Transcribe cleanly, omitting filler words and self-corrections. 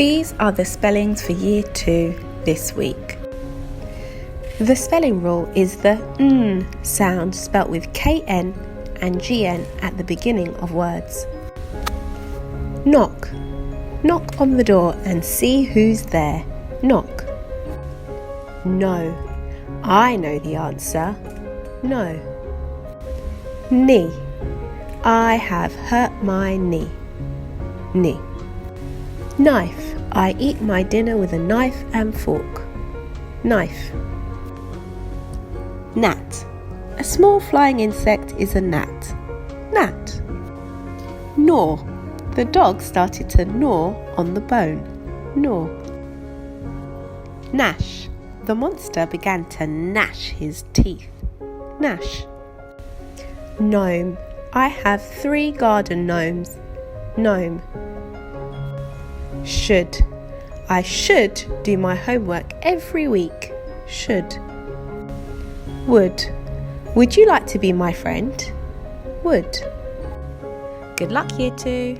These are the spellings for Year 2 this week. The spelling rule is the N sound spelt with KN and GN at the beginning of words. Knock. Knock on the door and see who's there. Knock. No. I know the answer. No. Knee. I have hurt my knee. Knee. Knife. I eat my dinner with a knife and fork. Knife. Gnat. A small flying insect is a gnat. Gnat. Gnaw. The dog started to gnaw on the bone. Gnaw. Gnash. The monster began to gnash his teeth. Gnash. Gnome. I have 3 garden gnomes. Gnome. Should. I should do my homework every week. Should. Would. Would you like to be my friend? Would. Good luck, Year 2.